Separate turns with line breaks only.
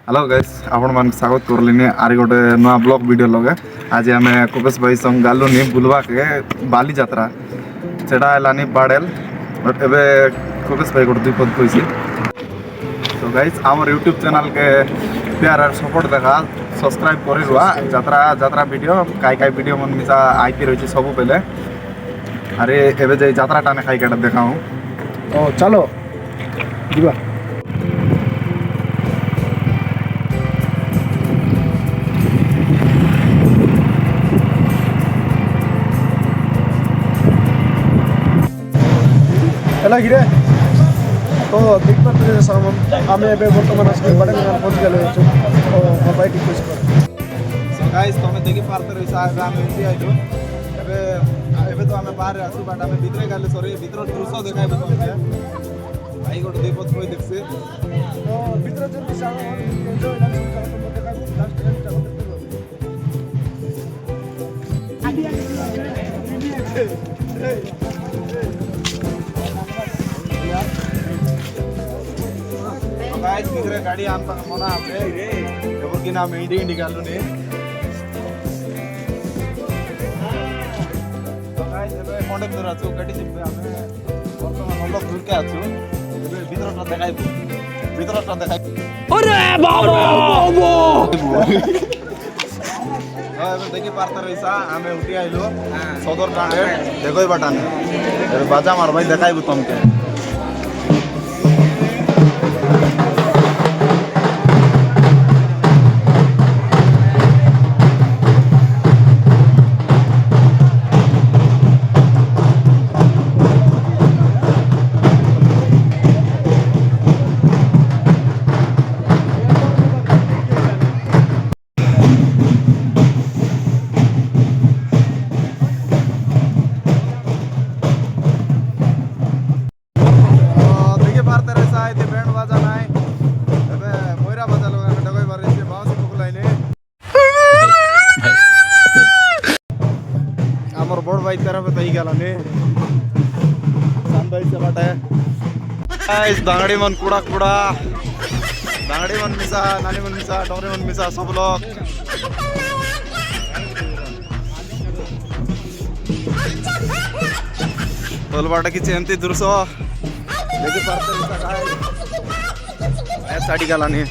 Hello guys आपण मान स्वागत करलिनी आरी गोटे नया ब्लॉग वीडियो लगे। आज आम कुपेश भाई संग गालुनी बुलवा के बाली यात्रा सेटा हलानी बाड़ेल बट एबे कुपेश भाई गोटे दुई पद कही। तो गाइस आमर यूट्यूब चैनल के प्यार और सपोर्ट देखा सब्सक्राइब कर यात्रा यात्रा वीडियो काय वीडियो मन मिसा आईती रही सब बेले। अरे एबे जे यात्रा टाने खाई केटा देखा हूँ।
ओ चलो जीवा एला गिरे तो देखते हैं सामान आमे एबे वर्तमान आसके बड़े गान पहुंच गेले छु ओ मोबाइल टिप्स कर।
सो गाइस तो हमें देखि पारते रही साहब आमे इंडिया आइलो एबे एबे तो हमें बाहर आसु बाट हमें भीतर गाले सॉरी भीतर दृश्य देखाय बतो भाई गोटे दीपत कोई देखसे
तो भीतर जन दिशा में एंजॉय लाइफ कर तो देखा लास्ट टाइम चलो गाइस भीतर गाड़ी आनता मना आपले एवर की नाम इंडी इंडी गालू ने तो गाइस एबे कांटेक्ट कर आछु गाड़ी जिबे हमें वर्तमान लोग दूर के आछु एबे भीतरटा देखाई
अरे बाबा
एबे देखि पारता रहिसा हमें उठी आइलो सदर डांडे देखोय बाटाने एबे बाजा मार भाई देखाइबु तुमके। बड़ भाई तरफ तई गलाने सान भाई से बाटे गाइस दांगड़ी मन कुड़ा दांगड़ी मन मिसा नानी मन मिसा डोरे मन मिसा सब लोग बोल बाटा की चेंती दुरसो देखि पारते मिसा गाइस साड़ी गलाने